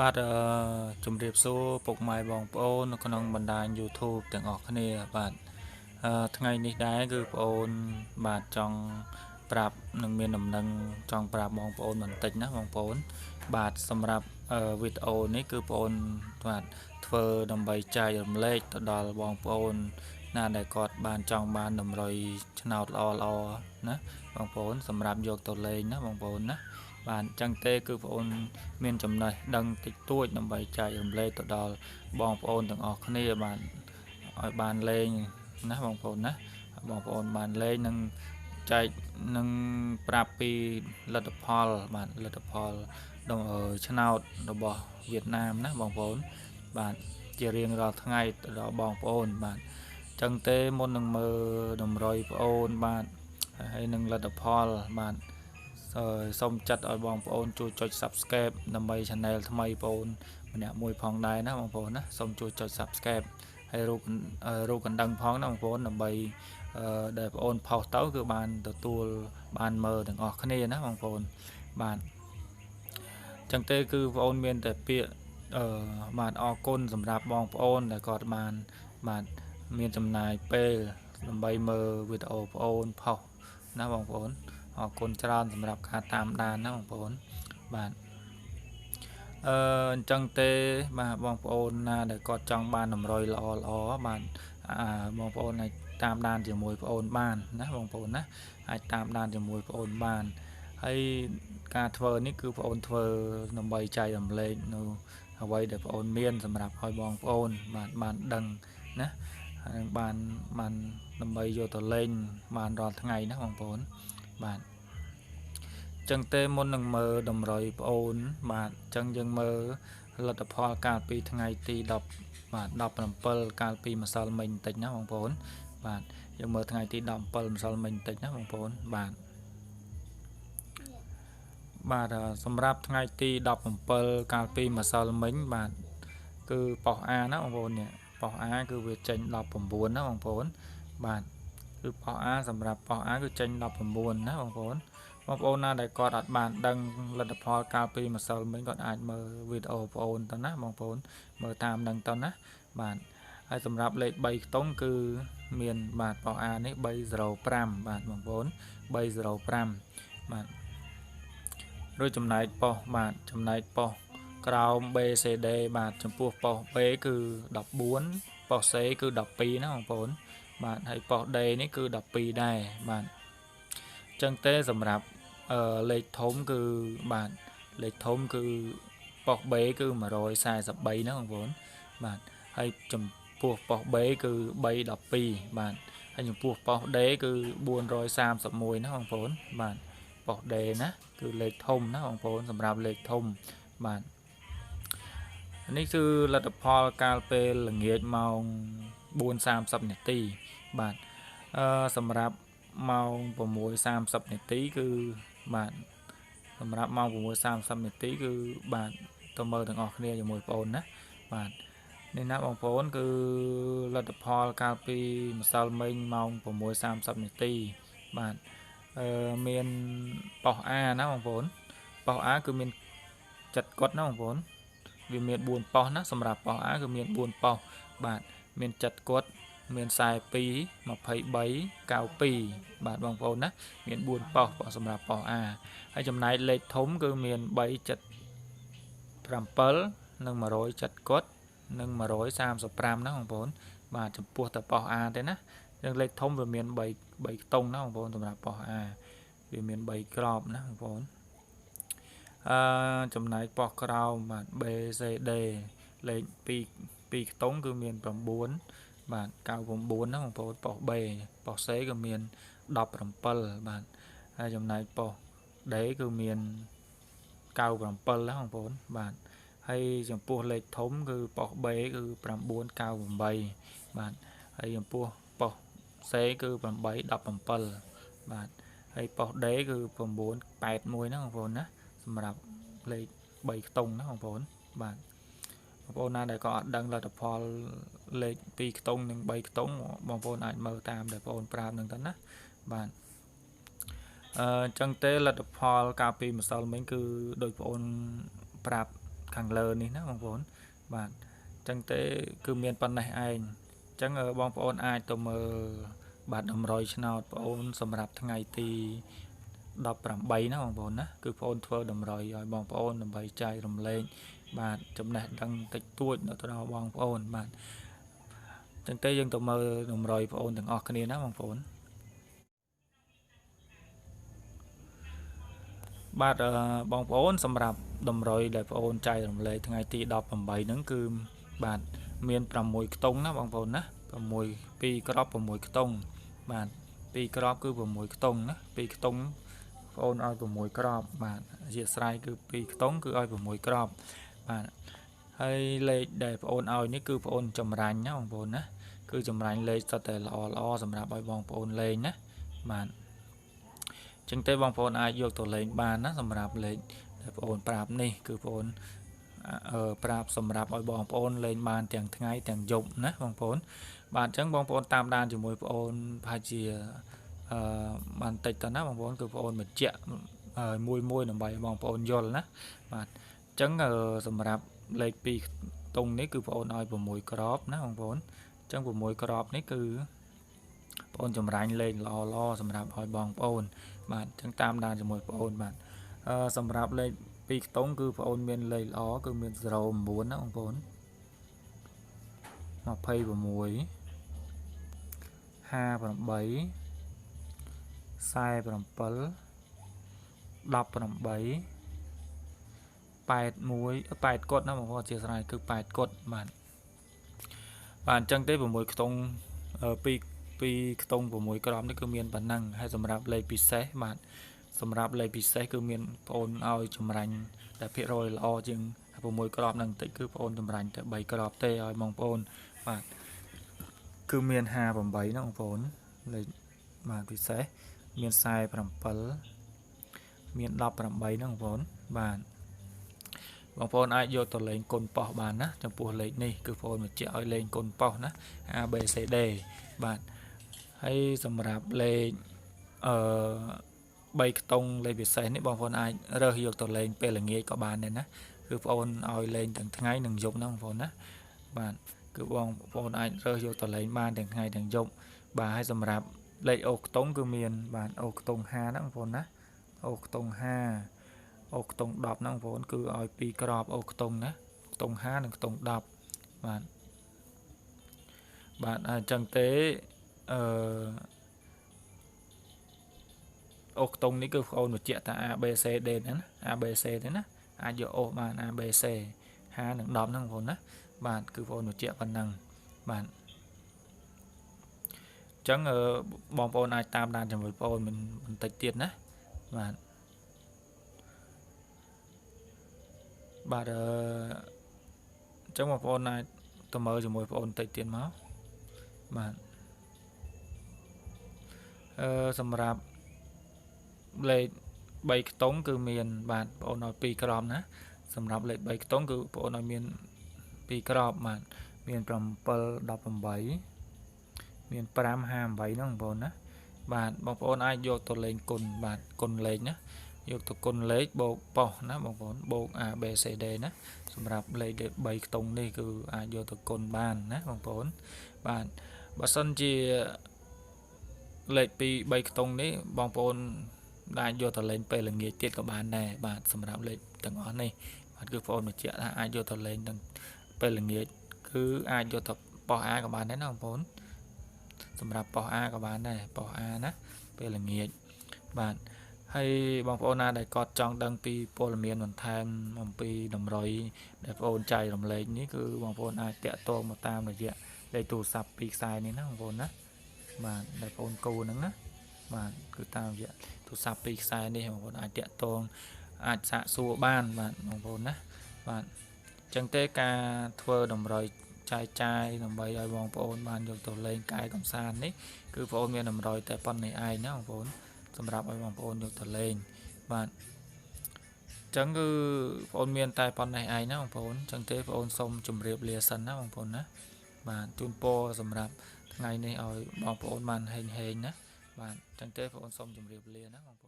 បាទជំរាបសួរពុកម៉ែបងប្អូននៅក្នុងបណ្ដាញ YouTube ទាំងអស់គ្នាបាទថ្ងៃនេះដែរគឺបងប្អូនបាទចង់ប្រាប់នឹងមានដំណឹងចង់ប្រាប់បងប្អូនបន្តិចណាបងប្អូនបាទសម្រាប់វីដេអូនេះគឺបងប្អូនបាទធ្វើដើម្បីចែករំលែកទៅដល់បងប្អូនណាដែលគាត់បានចង់បានតម្រុយឆ្នោតល្អណាបងប្អូនសម្រាប់យកទៅលេងណាបងប្អូនណាបាទអញ្ចឹងទេគឺបងប្អូនមានចំណេះដឹងតិចតួចដើម្បីចែករំលែកទៅដល់បងប្អូនទាំងអស់គ្នាបាទឲ្យបានលេងណាបងប្អូនណាបងប្អូនបានលេងនឹងចែកនឹងប្រាប់ពីលទ្ធផលបាទលទ្ធផលឆ្នោតរបស់វៀតណាមណាបងប្អូនបាទជារៀងរាល់ថ្ងៃទៅដល់បងប្អូនបាទចឹងទេមុននឹងមើលតម្រុយប្អូនបាទហើយនឹងលទ្ធផលបាទសូមចាត់ឲ្យបងប្អូនជួយចុច Subscribe ដើម្បី Channel ថ្មីបងប្អូនម្នាក់មួយផងដែរណាបងប្អូនណាសូមជួយចុច Subscribe ហើយរូបកណ្ដឹងផងណាបងប្អូនដើម្បីដែលបងប្អូនផុសទៅគឺបានទទួលបានមើលទាំងអស់គ្នាណាបងប្អូនបាទចឹងទេគឺបងប្អូនមានតែពាក្យបាទអរគុណសម្រាប់បងប្អូនដែលគាត់បានបាទមានចំណាយពេលដើម្បីមើលវីដេអូបងប្អូនផុសណាបងប្អូនអរគុណច្រើនសម្រាប់ការតាមដានណាបងប្អូនបាទអញ្ចឹងទេបាទបងប្អូនណាដែលគាត់ចង់បានតម្រុយល្អបាទបងប្អូនអាចតាមដានជាមួយបងប្អូនបានណាបងប្អូនណាអាចតាមដានជាមួយបងប្អូនបានហើយការធ្វើនេះគឺបងប្អូនធ្វើដើម្បីចែករំលែកនៅអ្វីដែលបងប្អូនមានសម្រាប់ឲ្យបងប្អូនបាទបានដឹងណាហើយបានដើម្បីយកទៅលេងបានរាល់ថ្ងៃណាបងប្អូនបាទចឹងទេមុននឹងមើលតម្រុយប្អូនបាទចឹងយើងមើលលទ្ធផលកាលពីថ្ងៃទី10បាទ17កាលពីម្សិលមិញបន្តិចណាបងប្អូនបាទយើងមើលថ្ងៃទី17ម្សិលមិញបន្តិចណាបងប្អូនបាទសម្រាប់ថ្ងៃទី17កាលពីម្សិលមិញបាទគឺប៉ោះអាណាបងប្អូននេះប៉ោះអាគឺវាចេញ19ណាបងប្អូនបាទគឺប៉ោះអាសម្រាប់ប៉ោះអាគឺចេញ19ណាបងប្អូនណាដែលគាត់អត់បានដឹងលទ្ធផលកាលពីម្សិលមិញគាត់អាចមើលវីដេអូបងប្អូនទៅណាបងប្អូនមើលតាមនឹងទៅណាបាទហើយសម្រាប់លេខ3ខ្ទង់គឺមានបាទប៉ោះអានេះ305បាទបងប្អូន305បាទរួចចំណែកប៉ុសបាទចំណែកប៉ុសក្រោម BCD បាទចំពោះប៉ុស B គឺ14ប៉ុស C គឺ12ណាបងប្អូនបាទហើយប៉ុស D នេះគឺ12ដែរបាទអញ្ចឹងទេសម្រាប់លេខធំគឺបាទលេខធំគឺប៉ុស B គឺ143ណាបងប្អូនបាទហើយចំពោះប៉ុស B គឺ312បាទហើយចំពោះប៉ុស D គឺ431ណាបងប្អូនបាទប៉ុស D ណាគឺលេខធំណាបងប្អូនសម្រាប់លេខធំបាទនេះគឺលទ្ធផលកាលពេលល្ងាចម៉ោង 4:30 នាទីបាទសម្រាប់ម៉ោង 6:30 នាទីគឺបាទសម្រាប់ម៉ោង 6:30 នាទីគឺបាទទៅមើលទាំងអស់គ្នាជាមួយបងប្អូនណាបាទនេះណាបងប្អូនគឺលទ្ធផលកាលពីម្សិលមិញម៉ោង 6:30 នាទីបាទមានប៉ោះ A ណាបងប្អូនប៉ោះ A គឺមានចិត្តគាត់ណាបងប្អូនវាមាន4ប៉ោះណាសម្រាប់ប៉ោះ A គឺមាន4ប៉ោះបាទមានចិត្តគាត់មាន42 23 92បាទបងប្អូនណាមាន4ប៉ោះសម្រាប់ប៉ោះ A ហើយចំណែកលេខធំគឺមាន377និង100គាត់និង135ណាបងប្អូនបាទចំពោះតែប៉ោះ A ទេណាយ៉ាងលេខធំវាមាន3ខ្ទង់ណាបងប្អូនសម្រាប់ប៉ោះ A វាមាន3ក្របណាបងប្អូនចំណែកប៉ោះក្រោមបាទ BCD លេខ2ខ្ទង់គឺមាន9បាទ99ណាបងប្អូនប៉ោះ B ប៉ោះ C ក៏មាន17បាទហើយចំណែកប៉ោះ D គឺមាន97ណាបងប្អូនបាទហើយចំពោះលេខធំគឺប៉ោះ B គឺ998បាទហើយចំពោះប៉ោះ C គឺ817បាទហើយប៉ោះ D គឺ981ណាបងប្អូនណាសម្រាប់លេខ3ខ្ទង់ណាបងប្អូនបាទបងប្អូនណាដែលក៏អត់ដឹងលទ្ធផលលេខ2ខ្ទង់និង3ខ្ទង់បងប្អូនអាចមើលតាមដែលបងប្អូនប្រាប់នឹងទៅណាបាទអញ្ចឹងទេលទ្ធផលកាលពីម្សិលមិញគឺដោយបងប្អូនប្រាប់ ខាងលើនេះណាបងប្អូនបាទចឹងទេគឺមានប៉ុណ្ណេះឯងចឹងបងប្អូនអាចទៅមើលបាទតម្រុយឆ្នោតបងប្អូនសម្រាប់ថ្ងៃទី18ណាបងប្អូនណាគឺបងប្អូនធ្វើតម្រុយឲ្យបងប្អូនដើម្បីចែករំលែកបាទចំណេះដឹងតិចតួចទៅដល់បងប្អូនបាទចឹងទេយើងទៅមើលតម្រុយបងប្អូនទាំងអស់គ្នាណាបងប្អូនបាទបងប្អូនសម្រាប់តម្រុយដែលបងប្អូនចែករំលែកថ្ងៃទី18ហ្នឹងគឺបាទមាន6ខ្ទង់ណាបងប្អូនណា6 2គ្រាប់6ខ្ទង់បាទ2គ្រាប់គឺ6ខ្ទង់ណា2ខ្ទង់បងប្អូនឲ្យ6គ្រាប់បាទអធិស្ឋានគឺ2ខ្ទង់គឺឲ្យ6គ្រាប់បាទហើយលេខដែលបងប្អូនឲ្យនេះគឺបងប្អូនចម្រាញ់ណាបងប្អូនណាគឺចម្រាញ់លេខសុទ្ធតែល្អសម្រាប់ឲ្យបងប្អូនលេងណាបាទចឹងទេបងប្អូនអាចយកទៅលេងបានណាសម្រាប់លេខដែលបងប្អូនប្រាប់នេះគឺបងប្អូនប្រាប់សម្រាប់ឲ្យបងប្អូនលេងបានទាំងថ្ងៃទាំងយប់ណាបងប្អូនបាទអញ្ចឹងបងប្អូនតាមដានជាមួយបងប្អូនប្រហែលជាបានតិចទៅណាបងប្អូនគឺបងប្អូនបញ្ជាក់មួយដើម្បីបងប្អូនយល់ណាបាទអញ្ចឹងសម្រាប់លេខ2តុងនេះគឺបងប្អូនឲ្យ6គ្រាប់ណាបងប្អូនអញ្ចឹង6គ្រាប់នេះគឺបងប្អូនចម្រាញ់លេខល្អសម្រាប់ឲ្យបងប្អូនបាទអញ្ចឹងតាមដានជាមួយបងប្អូនបាទសម្រាប់លេខ2ខ្ទង់គឺបងប្អូនមានលេខល្អគឺមាន09ណាបងប្អូន26 58 47 18 8 គាត់ណាបងប្អូនអធិស្ឋានគឺ8គាត់បាទអញ្ចឹងទេ6ខ្ទង់2ខ្ទង់6គ្រាប់នេះគឺមានប៉ុណ្ណឹងហើយសម្រាប់លេខពិសេសបាទសម្រាប់លេខពិសេសគឺមានបងប្អូនឲ្យចម្រាញ់តែភាគរយល្អជាង6គ្រាប់នឹងបន្តិចគឺបងប្អូនចម្រាញ់តែ3គ្រាប់ទេឲ្យបងប្អូនបាទគឺមាន58ណាបងប្អូនលេខបាទពិសេសមាន47មាន18ណាបងប្អូនបាទបងប្អូនអាចយកទៅលេងគុណប៉ោះបានណាចំពោះលេខនេះគឺបងប្អូនបញ្ជាក់ឲ្យលេងគុណប៉ោះណា ABCD បាទហើយសម្រាប់លេខ3ខ្ទង់លេខពិសេសនេះបងប្អូនអាចរើសយកទៅលេងពេលល្ងាចក៏បានដែរណាគឺបងប្អូនឲ្យលេងទាំងថ្ងៃនិងយប់ណាបងប្អូនណាបាទគឺបងប្អូនអាចរើសយកទៅលេងបានទាំងថ្ងៃទាំងយប់បាទហើយសម្រាប់លេខអូខ្ទង់គឺមានបាទអូខ្ទង់5ណាបងប្អូនណាអូខ្ទង់5អូខ្ទង់10ណាបងប្អូនគឺឲ្យ2គ្រាប់អូខ្ទង់ណាខ្ទង់5និងខ្ទង់10បាទអញ្ចឹងទេអូខ្ទង់នេះគឺបងប្អូនបញ្ជាក់ថា ABCD ណា ABC ទេណាអាចយកអូបាន ABC 5និង10ហ្នឹងបងប្អូនណាបាទគឺបងប្អូនបញ្ជាក់ប៉ុណ្ណឹងបាទអញ្ចឹងបងប្អូនអាចតាមដានជាមួយបងប្អូនបន្តិចទៀតណាបាទបាទអញ្ចឹងបងប្អូនអាចទៅមើលជាមួយបងប្អូនបន្តិចទៀតមកបាទសម្រាប់លេខ3ខ្ទង់គឺមានបាទបងប្អូនឲ្យ2គ្រាប់ណាសម្រាប់លេខ3ខ្ទង់គឺបងប្អូនឲ្យមាន2គ្រាប់បាទមាន7 18មាន5 58ហ្នឹងបងប្អូនណាបាទបងប្អូនអាចយកទៅលេងគុណបាទគុណលេខណាយកទៅគុណលេខបូកប៉ុសណាបងប្អូនបូក ABCD ណាសម្រាប់លេខ3ខ្ទង់នេះគឺអាចយកទៅគុណបានណាបងប្អូនបាទបើសិនជាលេខ3ខ្ទង់នេះបងប្អូនអាចយកទៅលេងពេលល្ងាចទៀតក៏បានដែរបាទសម្រាប់លេខទាំងអស់នេះបាទគឺបងប្អូនបញ្ជាក់ថាអាចយកទៅលេងទាំងពេលល្ងាចគឺអាចយកទៅប៉ុស A ក៏បានដែរណាបងប្អូនសម្រាប់ប៉ុស A ក៏បានដែរប៉ុស A ណាពេលល្ងាចបាទហើយបងប្អូនណាដែលគាត់ចង់ដឹងពីព័ត៌មានបន្ថែមអំពីតម្រុយដែលបងប្អូនចែករំលែកនេះគឺបងប្អូនអាចតាក់ទងមកតាមរយៈលេខទូរស័ព្ទ2ខ្សែនេះណាបងប្អូនណាបាទដែលបងប្អូនគូហ្នឹងណាបាទគឺតាមរយៈទូរស័ព្ទ2ខ្សែនេះបងប្អូនអាចតាក់ទងអាចសាកសួរបានបាទបងប្អូនណាបាទអញ្ចឹងទេការធ្វើតម្រុយចែកចាយដើម្បីឲ្យបងប្អូនបានយកទៅលេងកាយកំសាន្តនេះគឺបងប្អូនមានតម្រុយតែប៉ុណ្្នេះឯងណាបងប្អូនសម្រាប់ឲ្យបងប្អូនយកទៅលេងបាទអញ្ចឹងគឺបងប្អូនមានតែប៉ុណ្្នេះឯងណាបងប្អូនអញ្ចឹងទេបងប្អូនសូមជម្រាបលាសិនណាបងប្អូនណាបាទជូនពរសម្រាប់ថ្ងៃនេះឲ្យបងប្អូនបានហេងណាបាទអញ្ចឹងទេបងប្អូនសូមជម្រាបលាណាបងប្អូន